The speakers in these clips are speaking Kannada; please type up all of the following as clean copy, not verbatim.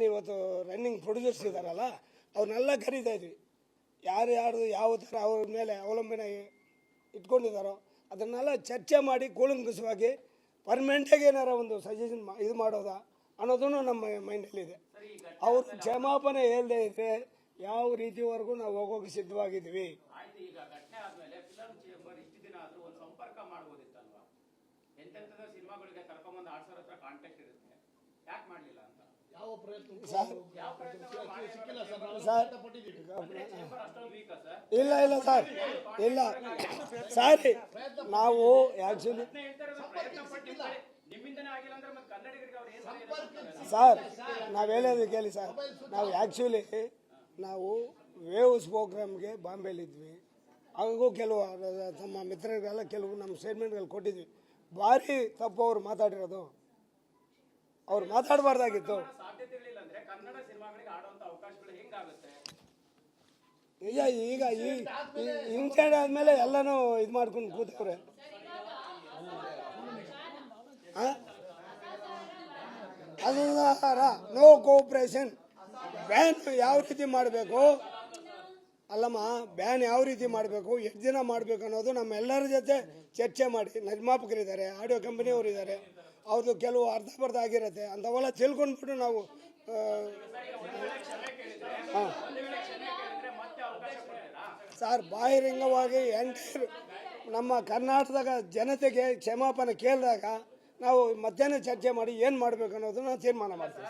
ಇವತ್ತು ರನ್ನಿಂಗ್ ಪ್ರೊಡ್ಯೂಸರ್ಸ್ ಇದ್ದಾರಲ್ಲ ಅವ್ರನ್ನೆಲ್ಲ ಕರೀತಾ ಇದ್ವಿ. ಯಾರು ಯಾವ ಥರ ಅವ್ರ ಮೇಲೆ ಅವಲಂಬನೆ ಇಟ್ಕೊಂಡಿದ್ದಾರೋ ಅದನ್ನೆಲ್ಲ ಚರ್ಚೆ ಮಾಡಿ ಕೂಲಂಕುಷವಾಗಿ ಪರ್ಮನೆಂಟಾಗಿ ಏನಾರ ಒಂದು ಸಜೆಷನ್ ಇದು ಮಾಡೋದಾ ಅನ್ನೋದೂ ನಮ್ಮ ಮೈಂಡಲ್ಲಿದೆ. ಅವರು ಕ್ಷಮಾಪಣೆ ಹೇಳದೇ ಇದ್ದರೆ ಯಾವ ರೀತಿವರೆಗೂ ನಾವು ಹೋಗೋಕೆ ಸಿದ್ಧವಾಗಿದ್ವಿ. ಇಲ್ಲ ಸರ್, ಇಲ್ಲ ಸಾರಿ, ನಾವು ಆ್ಯಕ್ಚುಲಿ ಸರ್ ನಾವು ಹೇಳೋದು ಕೇಳಿ ಸರ್, ನಾವು ಆ್ಯಕ್ಚುಲಿ ನಾವು ವೇವ್ಸ್ ಪ್ರೋಗ್ರಾಮ್ಗೆ ಬಾಂಬೆಲಿದ್ವಿ. ಹಾಗೂ ಕೆಲವು ತಮ್ಮ ಮಿತ್ರರಿಗೆಲ್ಲ ಕೆಲವು ನಮ್ಮ ಸ್ಟೇಟ್ಮೆಂಟ್ಗಳು ಕೊಟ್ಟಿದ್ವಿ. ಭಾರಿ ತಪ್ಪು ಅವ್ರು ಮಾತಾಡಿರೋದು, ಅವ್ರು ಮಾತಾಡಬಾರ್ದಾಗಿತ್ತು. ಈಗ ಈ ಇನ್ಸಿಡೆಂಟ್ ಆದಮೇಲೆ ಎಲ್ಲನೂ ಇದು ಮಾಡ್ಕೊಂಡು ಕೂತವ್ರೆ. ಅದು ನೋ ಕೋಆಪರೇಷನ್ ಬ್ಯಾನ್ ಯಾವ ರೀತಿ ಮಾಡಬೇಕು ಅಲ್ಲಮ್ಮ, ಬ್ಯಾನ್ ಯಾವ ರೀತಿ ಮಾಡಬೇಕು, ಎಷ್ಟು ದಿನ ಮಾಡಬೇಕು ಅನ್ನೋದು ನಮ್ಮೆಲ್ಲರ ಜೊತೆ ಚರ್ಚೆ ಮಾಡಿ, ನಿರ್ಮಾಪಕರಿದ್ದಾರೆ, ಆಡಿಯೋ ಕಂಪನಿಯವರು ಇದ್ದಾರೆ, ಅವ್ರದ್ದು ಕೆಲವು ಅರ್ಧಬರ್ಧ ಆಗಿರುತ್ತೆ, ಅಂಥವೆಲ್ಲ ತಿಳ್ಕೊಂಡ್ಬಿಟ್ಟು ನಾವು ಸರ್ ಬಾಹಿರಂಗವಾಗಿ ಎಂಟೈರ್ ನಮ್ಮ ಕರ್ನಾಟಕದ ಜನತೆಗೆ ಕ್ಷಮಾಪಣೆ ಕೇಳಿದಾಗ ನಾವು ಮಧ್ಯಾಹ್ನ ಚರ್ಚೆ ಮಾಡಿ ಏನು ಮಾಡಬೇಕು ಅನ್ನೋದನ್ನ ತೀರ್ಮಾನ ಮಾಡ್ತೀವಿ.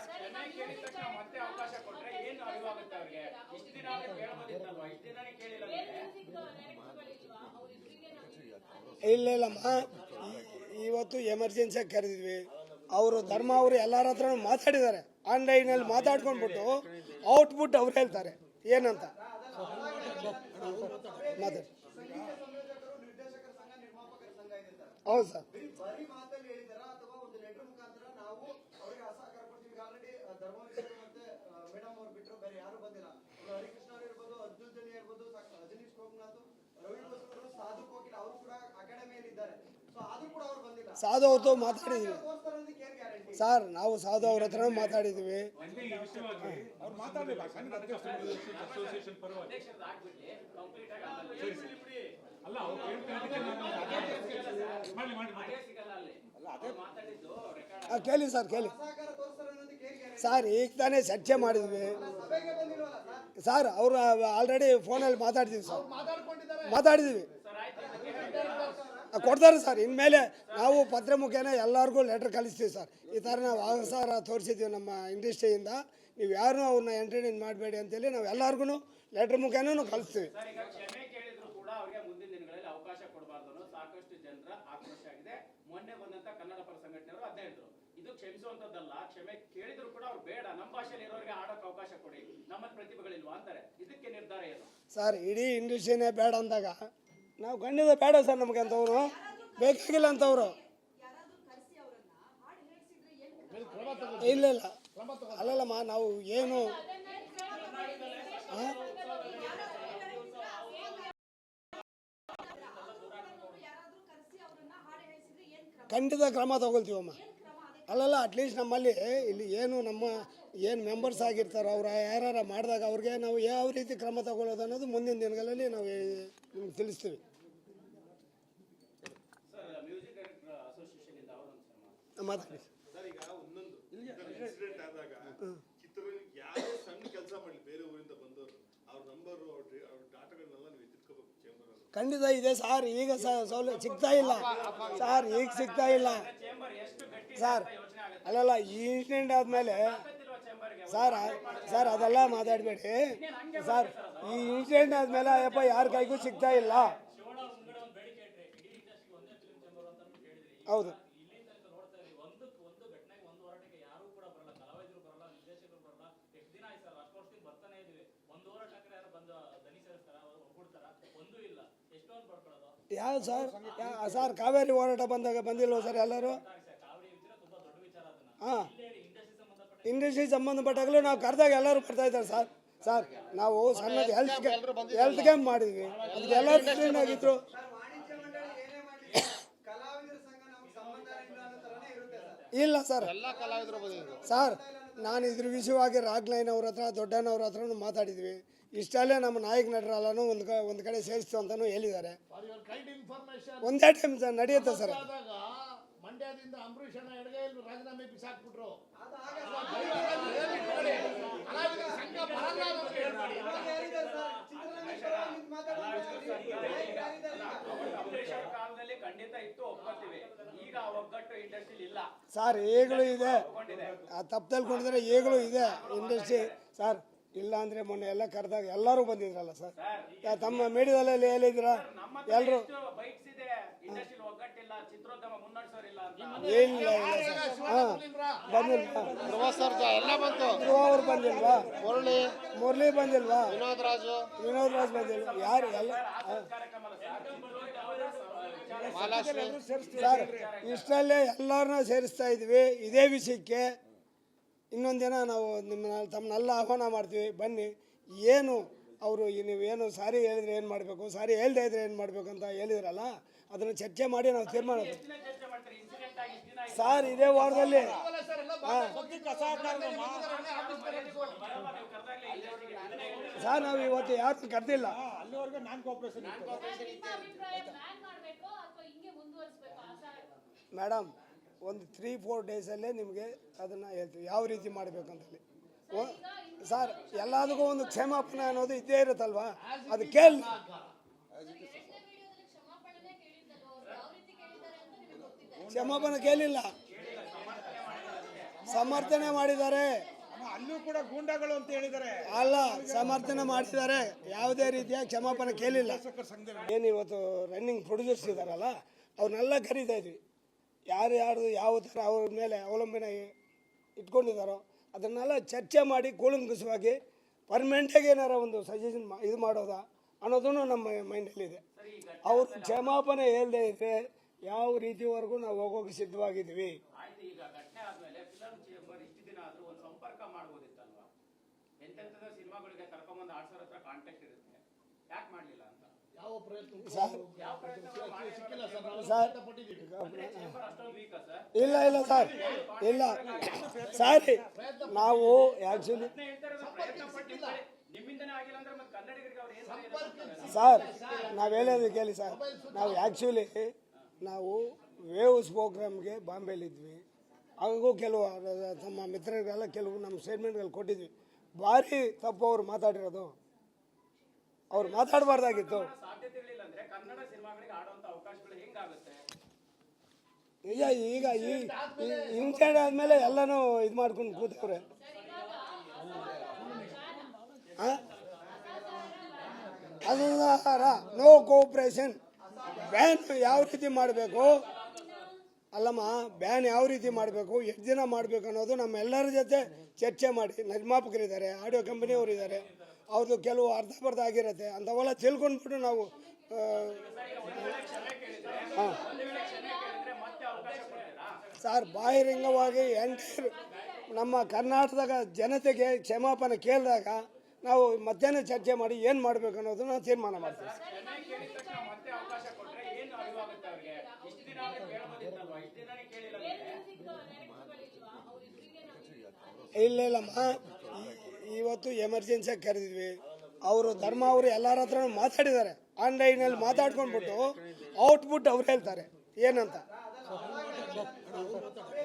ಇಲ್ಲಮ್ಮ, ಇವತ್ತು ಎಮರ್ಜೆನ್ಸಿಯಾಗಿ ಕರೆದಿದ್ವಿ. ಅವರು ಧರ್ಮ ಅವರು ಎಲ್ಲರ ಹತ್ರ ಮಾತಾಡಿದ್ದಾರೆ, ಆನ್ಲೈನಲ್ಲಿ ಮಾತಾಡ್ಕೊಂಡ್ಬಿಟ್ಟು ಔಟ್ಪುಟ್ ಅವ್ರು ಹೇಳ್ತಾರೆ ಏನಂತ ಮಾತಾಡಿ. ಹೌದು ಸರ್, ಸಾಧು ಅವ್ರದ್ದು ಮಾತಾಡಿದ್ವಿ ಸರ್, ನಾವು ಸಾಧು ಅವ್ರ ಹತ್ರ ಮಾತಾಡಿದ್ವಿ. ಕೇಳಿ ಸರ್, ಕೇಳಿ ಸರ್, ಈಗ ತಾನೇ ಚರ್ಚೆ ಮಾಡಿದ್ವಿ ಸರ್. ಅವರು ಆಲ್ರೆಡಿ ಫೋನಲ್ಲಿ ಮಾತಾಡಿದ್ವಿ ಕೊಡ್ತಾರೆ ಸರ್. ಇನ್ಮೇಲೆ ನಾವು ಪತ್ರ ಮುಖೇನ ಎಲ್ಲರಿಗೂ ಲೆಟರ್ ಕಳಿಸ್ತೀವಿ ಸರ್. ಈ ಥರ ನಾವು ಅವಸರ ತೋರಿಸಿದ್ದೀವಿ ನಮ್ಮ ಇಂಡಸ್ಟ್ರಿಯಿಂದ, ನೀವು ಯಾರೂ ಅವ್ರನ್ನ ಎಂಟರ್ಟೈನ್ ಮಾಡಬೇಡಿ ಅಂತೇಳಿ ನಾವು ಎಲ್ಲರಿಗೂ ಲೆಟರ್ ಮುಖೇನ ಕಳಿಸ್ತೀವಿ. ಮೊನ್ನೆ ಬಂದಂತ ಕನ್ನಡ ಪರ ಸಂಘಟನೆಯವರು ಅದೇ ಹೇಳಿದ್ರು, ಇದು ಕ್ಷಮಿಸುವಂತದ್ದಲ್ಲ, ಕ್ಷಮೆ ಕೇಳಿದ್ರು ಕೂಡ ಅವ್ರು ಬೇಡ, ನಮ್ಮ ಭಾಷೆಯಲ್ಲಿ ಇರೋರಿಗೆ ಆಡೋಕೆ ಅವಕಾಶ ಕೊಡಿ, ನಮ್ಮಲ್ಲಿ ಪ್ರತಿಭೆಗಳಿಲ್ವಾ ಅಂತಾರೆ. ಇದಕ್ಕೆ ನಿರ್ಧಾರ ಏನು ಸರ್? ಇಡೀ ಇಂಡಸ್ಟ್ರಿನೇ ಬೇಡ ಅಂದಾಗ ನಾವು ಖಂಡಿತ ಬೇಡ ಸರ್, ನಮಗೆ ಅಂತವ್ರು ಬೇಕಾಗಿಲ್ಲ ಅಂತವ್ರು. ಇಲ್ಲ ಅಲ್ಲಲ್ಲಮ್ಮ, ನಾವು ಏನು ಖಂಡಿತ ಕ್ರಮ ತಗೊಳ್ತೀವಮ್ಮ. ಅಲ್ಲಲ್ಲ, ಅಟ್ಲೀಸ್ಟ್ ನಮ್ಮಲ್ಲಿ ಇಲ್ಲಿ ಏನು ಮೆಂಬರ್ಸ್ ಆಗಿರ್ತಾರೋ ಅವ್ರು ಯಾರು ಮಾಡಿದಾಗ ಅವ್ರಿಗೆ ನಾವು ಯಾವ ರೀತಿ ಕ್ರಮ ತಗೊಳ್ಳೋದು ಅನ್ನೋದು ಮುಂದಿನ ದಿನಗಳಲ್ಲಿ ನಾವು ನಿಮ್ಗೆ ತಿಳಿಸ್ತೀವಿ. ಮಾತಾಡಿ ಖಂಡಿತ ಇದೆ ಸರ್. ಈಗ ಸೌಲಭ್ಯ ಸಿಗ್ತಾ ಇಲ್ಲ ಸರ್, ಈಗ ಸಿಗ್ತಾ ಇಲ್ಲ ಸರ್. ಅಲ್ಲಲ್ಲ, ಈ ಇನ್ಸಿಡೆಂಟ್ ಆದಮೇಲೆ ಸರ್ ಅದೆಲ್ಲ ಮಾತಾಡಬೇಡಿ ಸರ್. ಈ ಇನ್ಸಿಡೆಂಟ್ ಆದಮೇಲೆ ಅಯ್ಯಪ್ಪ ಯಾರ ಕೈಗೂ ಸಿಗ್ತಾ ಇಲ್ಲ. ಹೌದು ಯಾವ ಸರ್ ಕಾವೇರಿ ಹೋರಾಟ ಬಂದಾಗ ಬಂದಿಲ್ವ ಸರ್ ಎಲ್ಲರೂ? ಹಾಂ, ಇಂಡಸ್ಟ್ರಿ ಸಂಬಂಧಪಟ್ಟಾಗಲೂ ನಾವು ಕರೆದಾಗ ಎಲ್ಲರೂ ಬರ್ತಾ ಇದ್ದಾರೆ ಸರ್. ನಾವು ಸಣ್ಣದು ಹೆಲ್ತ್ ಕ್ಯಾಂಪ್ ಮಾಡಿದ್ವಿ, ಅದಕ್ಕೆ ಎಲ್ಲರೂ ಟ್ರೈನ್ ಆಗಿದ್ರು. ಇಲ್ಲ ಸರ್, ನಾನು ಇದ್ರ ವಿಷಯವಾಗಿ ರಾಗ್ಲೈನ್ ಅವ್ರ ಹತ್ರ ದೊಡ್ಡನವ್ರ ಹತ್ರನೂ ಮಾತಾಡಿದ್ವಿ. ಇಷ್ಟಲ್ಲೇ ನಮ್ಮ ನಾಯಕ ನಟರಲ್ಲೂ ಒಂದು ಕಡೆ ಸೇರಿಸ್ತು ಅಂತಲೂ ಹೇಳಿದ್ದಾರೆ. ಒಂದೇ ಟೈಮ್ ನಡೆಯುತ್ತೆ ಸರ್. ಮಂಡ್ಯದಿಂದ ಅಂಬರೀಷ್ ಅಣ್ಣ ಎಡಗೈಯಲ್ಲಿ ರಾಜೀನಾಮೆ ಬಿಸಾಕ್ಬಿಟ್ರು. ಕಾಲದಲ್ಲಿ ಖಂಡಿತ ಇತ್ತು, ಒಪ್ಕೊತೀವಿ. ಈಗ ಒಗ್ಗಟ್ಟು ಇಂಡಸ್ಟ್ರಿ ಇಲ್ಲ ಸರ್. ಈಗಲೂ ಇದೆ, ತಪ್ಪು ತಿಳ್ಕೊಂಡಿದ್ರೆ ಈಗಲೂ ಇದೆ ಇಂಡಸ್ಟ್ರಿ ಸರ್. ಇಲ್ಲ ಅಂದರೆ ಮೊನ್ನೆ ಎಲ್ಲ ಕರೆದಾಗ ಎಲ್ಲರೂ ಬಂದಿದ್ರಲ್ಲ ಸರ್. ತಮ್ಮ ಮೀಡಿಯಾದಲ್ಲಿ ಹೇಳಿದ್ರ ಎಲ್ಲರೂ ಇಲ್ಲ ಹಾಂ ಬಂದಿಲ್ವಾ? ಅವ್ರು ಬಂದಿಲ್ವಾ? ಮುರಳಿ ಬಂದಿಲ್ವಾ? ವಿನೋದ್ ರಾಜ್ ಬಂದಿಲ್ವಾ? ಯಾರು ಎಲ್ಲ ಸರ್ ಇಷ್ಟರಲ್ಲೇ ಎಲ್ಲರನ್ನ ಸೇರಿಸ್ತಾ ಇದ್ವಿ ಇದೇ ವಿಷಯಕ್ಕೆ. ಇನ್ನೊಂದು ದಿನ ನಾವು ತಮ್ಮನ್ನೆಲ್ಲ ಆಹ್ವಾನ ಮಾಡ್ತೀವಿ, ಬನ್ನಿ. ಏನು ಅವರು ನೀವೇನು ಸಾರಿ ಹೇಳಿದ್ರೆ ಏನು ಮಾಡಬೇಕು, ಸಾರಿ ಹೇಳ್ದೆ ಇದ್ರೆ ಏನು ಮಾಡಬೇಕು ಅಂತ ಹೇಳಿದ್ರಲ್ಲ, ಅದನ್ನು ಚರ್ಚೆ ಮಾಡಿ ನಾವು ತೀರ್ಮಾನ ಸರ್. ಇದೇ ವಾರದಲ್ಲಿ ಸರ್ ನಾವು ಇವತ್ತು ಯಾರು ಕರೆದಿಲ್ಲ. ಮೇಡಮ್ ಒಂದು 3-4 ಡೇಸಲ್ಲೇ ನಿಮಗೆ ಅದನ್ನು ಹೇಳ್ತೀವಿ ಯಾವ ರೀತಿ ಮಾಡಬೇಕಂತೇಳಿ. ಸರ್ ಎಲ್ಲದಕ್ಕೂ ಒಂದು ಕ್ಷಮಾಪಣೆ ಅನ್ನೋದು ಇದ್ದೇ ಇರುತ್ತಲ್ವಾ, ಅದು ಕೇಳಿ. ಕ್ಷಮಾಪಣೆ ಕೇಳಿಲ್ಲ, ಸಮರ್ಥನೆ ಮಾಡಿದ್ದಾರೆ. ಅಲ್ಲೂ ಕೂಡ ಗೂಂಡಾಗಳು ಅಂತ ಹೇಳಿದ್ದಾರೆ. ಅಲ್ಲ, ಸಮರ್ಥನೆ ಮಾಡಿದ್ದಾರೆ, ಯಾವುದೇ ರೀತಿಯ ಕ್ಷಮಾಪಣೆ ಕೇಳಿಲ್ಲ. ಏನು ಇವತ್ತು ರನ್ನಿಂಗ್ ಪ್ರೊಡ್ಯೂಸರ್ಸ್ ಇದ್ದಾರಲ್ಲ, ಅವ್ರನ್ನೆಲ್ಲ ಕರೀತಾ ಇದ್ವಿ. ಯಾರು ಯಾವ ಥರ ಅವ್ರ ಮೇಲೆ ಅವಲಂಬನೆ ಇಟ್ಕೊಂಡಿದ್ದಾರೋ ಅದನ್ನೆಲ್ಲ ಚರ್ಚೆ ಮಾಡಿ ಕೂಲಂಕುಷವಾಗಿ ಪರ್ಮನೆಂಟಾಗಿ ಏನಾರ ಒಂದು ಸಜೆಷನ್ ಇದು ಮಾಡೋದಾ ಅನ್ನೋದೂ ನಮ್ಮ ಮೈಂಡಲ್ಲಿದೆ. ಅವರು ಕ್ಷಮಾಪಣೆ ಹೇಳ್ದೇ ಇದ್ದರೆ ಯಾವ ರೀತಿವರೆಗೂ ನಾವು ಹೋಗೋಕೆ ಸಿದ್ಧವಾಗಿದ್ವಿ. ಇಲ್ಲ ಸರ್, ಇಲ್ಲ ಸಾರಿ, ನಾವು ಆ್ಯಕ್ಚುಲಿ ಸರ್ ನಾವು ಹೇಳೋದು ಕೇಳಿ ಸರ್. ನಾವು ಆ್ಯಕ್ಚುಲಿ ನಾವು ವೇವ್ಸ್ ಪ್ರೋಗ್ರಾಮ್ಗೆ ಬಾಂಬೆಲಿದ್ವಿ. ಹಾಗೂ ಕೆಲವು ತಮ್ಮ ಮಿತ್ರರಿಗೆಲ್ಲ ಕೆಲವು ನಮ್ಮ ಸ್ಟೇಟ್ಮೆಂಟ್ಗಳು ಕೊಟ್ಟಿದ್ವಿ. ಭಾರಿ ತಪ್ಪು ಅವ್ರು ಮಾತಾಡಿರೋದು, ಅವ್ರು ಮಾತಾಡಬಾರ್ದಾಗಿತ್ತು. ನಿಜ. ಈಗ ಇಂಟೆಂಡ್ ಆದಮೇಲೆ ಎಲ್ಲನೂ ಇದು ಮಾಡ್ಕೊಂಡು ಕೂತವ್ರೆ. ಅದು ನೋ ಕೋಆಪ್ರೇಷನ್. ಬ್ಯಾನ್ ಯಾವ ರೀತಿ ಮಾಡಬೇಕು ಅಲ್ಲಮ್ಮ, ಬ್ಯಾನ್ ಯಾವ ರೀತಿ ಮಾಡಬೇಕು, ಎಷ್ಟು ದಿನ ಮಾಡಬೇಕು ಅನ್ನೋದು ನಮ್ಮೆಲ್ಲರ ಜೊತೆ ಚರ್ಚೆ ಮಾಡಿ, ನಿರ್ಮಾಪಕರಿದ್ದಾರೆ, ಆಡಿಯೋ ಕಂಪನಿಯವರು ಇದ್ದಾರೆ, ಅವ್ರದ್ದು ಕೆಲವು ಅರ್ಧಬರ್ಧ ಆಗಿರುತ್ತೆ, ಅಂಥವೆಲ್ಲ ತಿಳ್ಕೊಂಡ್ಬಿಟ್ಟು ನಾವು ಹಾಂ ಸರ್ ಬಾಹಿರಂಗವಾಗಿ ಎಂಟೈರ್ ನಮ್ಮ ಕರ್ನಾಟಕದ ಜನತೆಗೆ ಕ್ಷಮಾಪಣೆ ಕೇಳಿದಾಗ ನಾವು ಮಧ್ಯಾಹ್ನ ಚರ್ಚೆ ಮಾಡಿ ಏನು ಮಾಡಬೇಕು ಅನ್ನೋದನ್ನ ತೀರ್ಮಾನ ಮಾಡ್ತೀವಿ. ಇಲ್ಲಮ್ಮ, ಇವತ್ತು ಎಮರ್ಜೆನ್ಸಿಯಾಗಿ ಕರೆದಿದ್ವಿ. ಅವರು ಧರ್ಮ ಅವರು ಎಲ್ಲರ ಹತ್ರ ಮಾತಾಡಿದ್ದಾರೆ, ಆನ್ಲೈನಲ್ಲಿ ಮಾತಾಡ್ಕೊಂಡ್ಬಿಟ್ಟು ಔಟ್ಪುಟ್ ಅವ್ರು ಹೇಳ್ತಾರೆ ಏನಂತ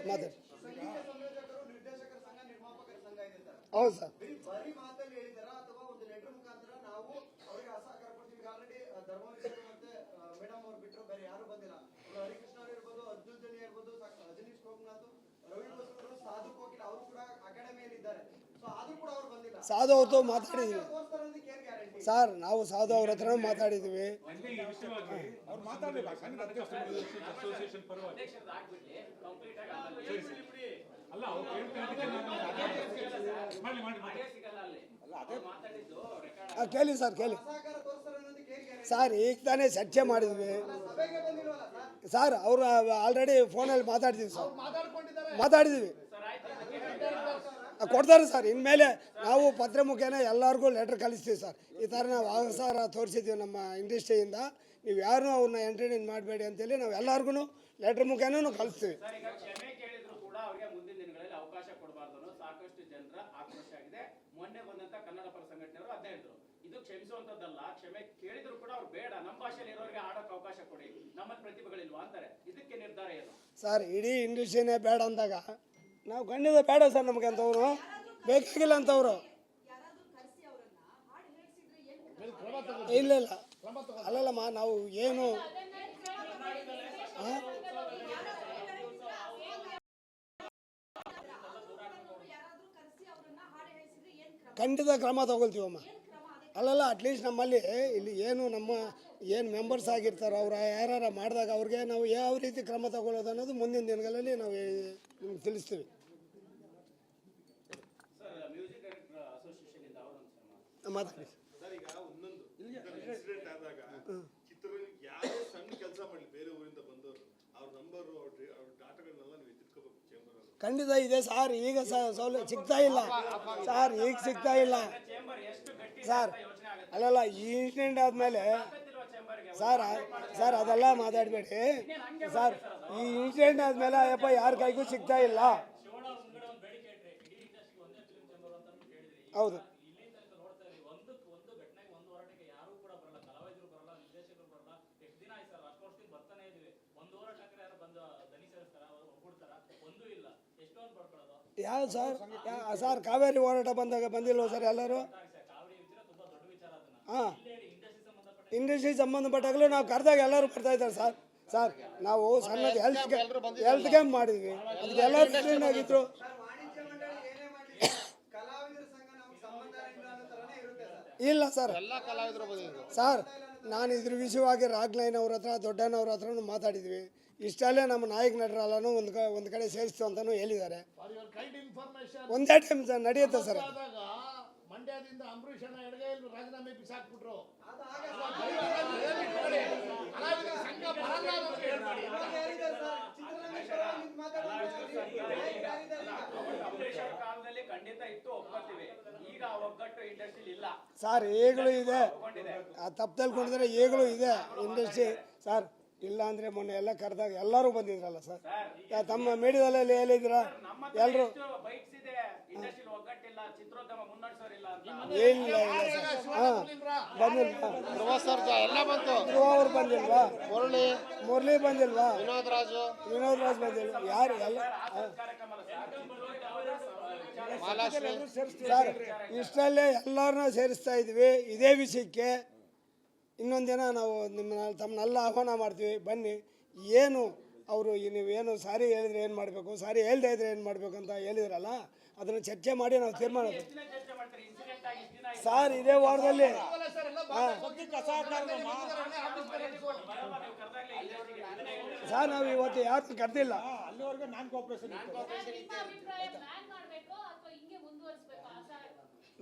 ಮಾತಾಡಿ. ಹೌದು ಸರ್. ಸಾಧು ಅವ್ರದ್ದು ಮಾತಾಡಿದ್ವಿ ಸರ್, ನಾವು ಸಾಧು ಅವ್ರ ಹತ್ರ ಮಾತಾಡಿದ್ವಿ. ಕೇಳಿ ಸರ್, ಕೇಳಿ ಸರ್. ಈಗ ತಾನೇ ಚರ್ಚೆ ಮಾಡಿದ್ವಿ ಸರ್. ಅವರು ಆಲ್ರೆಡಿ ಫೋನಲ್ಲಿ ಮಾತಾಡ್ತೀವಿ ಸರ್, ಮಾತಾಡಿದ್ವಿ, ಕೊಡ್ತಾರೆ ಸರ್. ಇನ್ಮೇಲೆ ನಾವು ಪತ್ರ ಮುಖೇನ ಎಲ್ಲರಿಗೂ ಲೆಟರ್ ಕಳಿಸ್ತೀವಿ ಸರ್. ಈ ಥರ ನಾವು ಅವಸರ ತೋರಿಸಿದ್ದೀವಿ ನಮ್ಮ ಇಂಡಸ್ಟ್ರಿಯಿಂದ, ನೀವು ಯಾರೂ ಅವ್ರನ್ನ ಎಂಟರ್ಟೈನ್ ಮಾಡಬೇಡಿ ಅಂತೇಳಿ ನಾವು ಎಲ್ಲರಿಗೂ ಲೆಟರ್ ಮುಖೇನ ಕಳಿಸ್ತೀವಿ. ಕ್ಷಮಿಸುವಂತದ್ದಲ್ಲ. ಕ್ಷಮೆ ಕೇಳಿದ್ರು ಕೂಡ ಅವ್ರು ಬೇಡ, ನಮ್ಮ ಭಾಷೆಯಲ್ಲಿ ಇರೋರಿಗೆ ಆಡೋಕೆ ಅವಕಾಶ ಕೊಡಿ, ನಮ್ಮಲ್ಲಿ ಪ್ರತಿಭೆಗಳಿಲ್ವಾ ಅಂತಾರೆ. ಇದಕ್ಕೆ ನಿರ್ಧಾರ ಏನು? ಸರ್ ಇಡೀ ಇಂಡಸ್ಟ್ರಿನೇ ಬೇಡ ಅಂದಾಗ ನಾವು ಖಂಡಿತ ಬೇಡ ಸರ್, ನಮಗೆ ಅಂತವ್ರು ಬೇಕಾಗಿಲ್ಲ ಅಂತವ್ರು. ಇಲ್ಲ ಇಲ್ಲ ಅಲ್ಲಲ್ಲಮ್ಮ, ನಾವು ಏನು ಖಂಡಿತ ಕ್ರಮ ತಗೊಳ್ತೀವಮ್ಮ. ಅಲ್ಲಲ್ಲ ಅಟ್ಲೀಸ್ಟ್ ನಮ್ಮಲ್ಲಿ ಇಲ್ಲಿ ಏನು ನಮ್ಮ ಏನು ಮೆಂಬರ್ಸ್ ಆಗಿರ್ತಾರೋ ಅವ್ರು ಯಾರು ಮಾಡಿದಾಗ ಅವ್ರಿಗೆ ನಾವು ಯಾವ ರೀತಿ ಕ್ರಮ ತಗೊಳ್ಳೋದು ಅನ್ನೋದು ಮುಂದಿನ ದಿನಗಳಲ್ಲಿ ನಾವು ನಿಮ್ಗೆ ತಿಳಿಸ್ತೀವಿ. ಮಾತಾಡಿ ಸರ್. ಈಗ ಒಂದೊಂದು ಇನ್ಸಿಡೆಂಟ್ ಆದಾಗ ಚಿತ್ರರಂಗಕ್ಕೆ ಯಾರೇ ಸಣ್ಣ ಕೆಲಸ ಮಾಡಲಿ ಬೇರೆ ಊರಿಂದ ಬಂದವರು ಅವ್ರ ನಂಬರು ಅವ್ರ ಡಾಟಾಗಳನ್ನೆಲ್ಲ ನೀವು ಎತ್ತಿಟ್ಕೋಬೇಕು ಚೇಂಬರ್ ಅವರು. ಖಂಡಿತ ಇದೆ ಸರ್. ಈಗ ಸೌಲಭ್ಯ ಸಿಗ್ತಾ ಇಲ್ಲ ಸರ್, ಈಗ ಸಿಗ್ತಾ ಇಲ್ಲ ಸರ್. ಅಲ್ಲಲ್ಲ ಈ ಇನ್ಸಿಡೆಂಟ್ ಆದಮೇಲೆ ಸರ್ ಅದೆಲ್ಲ ಮಾತಾಡಬೇಡಿ ಸರ್. ಈ ಇನ್ಸಿಡೆಂಟ್ ಆದಮೇಲೆ ಅಯ್ಯಪ್ಪ ಯಾರ ಕೈಗೂ ಸಿಗ್ತಾ ಇಲ್ಲ. ಹೌದು ಯಾವ ಸರ್ ಸರ್ ಕಾವೇರಿ ಹೋರಾಟ ಬಂದಾಗ ಬಂದಿಲ್ವ ಸರ್ ಎಲ್ಲರೂ? ಹಾಂ, ಇಂಡಸ್ಟ್ರಿ ಸಂಬಂಧಪಟ್ಟಾಗಲೂ ನಾವು ಕರೆದಾಗ ಎಲ್ಲರೂ ಬರ್ತಾ ಇದ್ದಾರೆ ಸರ್. ಸರ್ ನಾವು ಸಣ್ಣದು ಹೆಲ್ತ್ ಕ್ಯಾಂಪ್ ಮಾಡಿದ್ವಿ, ಅದಕ್ಕೆ ಎಲ್ಲರೂ ಟ್ರೈನ್ ಆಗಿದ್ರು. ಇಲ್ಲ ಸರ್ ಸರ್, ನಾನು ಇದ್ರ ವಿಷಯವಾಗಿ ರಾಗ್ಲೈನ್ ಅವ್ರ ಹತ್ರ ದೊಡ್ಡನವ್ರ ಹತ್ರನೂ ಮಾತಾಡಿದ್ವಿ. ಇಷ್ಟಲ್ಲೇ ನಮ್ಮ ನಾಯಕ ನಟರೆಲ್ಲನೂ ಒಂದು ಕಡೆ ಸೇರಿಸ್ತು ಅಂತಲೂ ಹೇಳಿದ್ದಾರೆ. ಒಂದೇ ಟೈಮ್ ಸರ್ ನಡೆಯುತ್ತೆ ಸರ್. ಮಂಡ್ಯದಿಂದ ಅಂಬರೀಷ್ ಅಣ್ಣ ಎಡಗೈಯಲ್ಲಿ ರಾಜೀನಾಮೆ ಬಿಸಾಕ್ಬಿಟ್ರು. ಕಾಲದಲ್ಲಿ ಖಂಡಿತ ಇತ್ತು, ಒಪ್ಕೊಳ್ತೀವಿ. ಈಗ ಒಗ್ಗಟ್ಟು ಇಂಡಸ್ಟ್ರಿ ಇಲ್ಲ ಸರ್, ಈಗಲೂ ಇದೆ. ತಪ್ಪು ತಿಳ್ಕೊಂಡಿದ್ರೆ ಈಗಲೂ ಇದೆ ಇಂಡಸ್ಟ್ರಿ ಸರ್. ಇಲ್ಲ ಅಂದರೆ ಮೊನ್ನೆ ಎಲ್ಲ ಕರೆದಾಗ ಎಲ್ಲರೂ ಬಂದಿದ್ರಲ್ಲ ಸರ್. ತಮ್ಮ ಮೀಡಿಯಾದಲ್ಲಿ ಹೇಳಿದ್ರ ಎಲ್ಲರೂ? ಇಲ್ಲ ಇಲ್ಲ ಸರ್. ಹಾಂ ಬಂದಿಲ್ವಾ? ಅವ್ರು ಬಂದಿಲ್ವಾ? ಮುರಳಿ ಬಂದಿಲ್ವಾ? ವಿನೋದ್ ರಾಜ್ ಬಂದಿಲ್ವಾ? ಯಾರು ಎಲ್ಲ ಸರ್ ಇಷ್ಟಲ್ಲೇ ಎಲ್ಲರನ್ನ ಸೇರಿಸ್ತಾ ಇದ್ವಿ ಇದೇ ವಿಷಯಕ್ಕೆ. ಇನ್ನೊಂದು ದಿನ ನಾವು ತಮ್ಮನ್ನೆಲ್ಲ ಆಹ್ವಾನ ಮಾಡ್ತೀವಿ, ಬನ್ನಿ. ಏನು ಅವರು ನೀವೇನು ಸಾರಿ ಹೇಳಿದ್ರೆ ಏನು ಮಾಡಬೇಕು, ಸಾರಿ ಹೇಳ್ದೆ ಇದ್ರೆ ಏನು ಮಾಡಬೇಕು ಅಂತ ಹೇಳಿದ್ರಲ್ಲ, ಅದನ್ನು ಚರ್ಚೆ ಮಾಡಿ ನಾವು ತೀರ್ಮಾನ ಸರ್ ಇದೇ ವಾರದಲ್ಲಿ. ಸರ್ ನಾವು ಇವತ್ತು ಯಾರು ಕರೆದಿಲ್ಲ.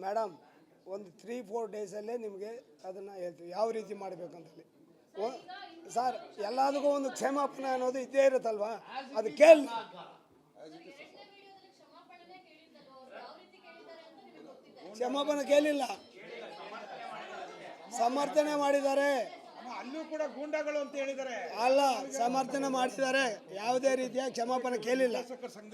ಮೇಡಮ್ ಒಂದು 3-4 ಡೇಸಲ್ಲೇ ನಿಮಗೆ ಅದನ್ನು ಹೇಳ್ತೀವಿ ಯಾವ ರೀತಿ ಮಾಡಬೇಕಂತೇಳಿ. ಸರ್ ಎಲ್ಲದಕ್ಕೂ ಒಂದು ಕ್ಷಮಾಪಣೆ ಅನ್ನೋದು ಇದ್ದೇ ಇರುತ್ತಲ್ವಾ, ಅದು ಕೇಳಿ. ಕ್ಷಮಾಪಣೆ ಕೇಳಿಲ್ಲ, ಸಮರ್ಥನೆ ಮಾಡಿದ್ದಾರೆ. ಅಲ್ಲೂ ಕೂಡ ಗೂಂಡಾಗಳು ಅಂತ ಹೇಳಿದ್ದಾರೆ. ಅಲ್ಲ, ಸಮರ್ಥನೆ ಮಾಡಿದ್ದಾರೆ, ಯಾವುದೇ ರೀತಿಯ ಕ್ಷಮಾಪಣೆ ಕೇಳಿಲ್ಲ. ಸಂಘ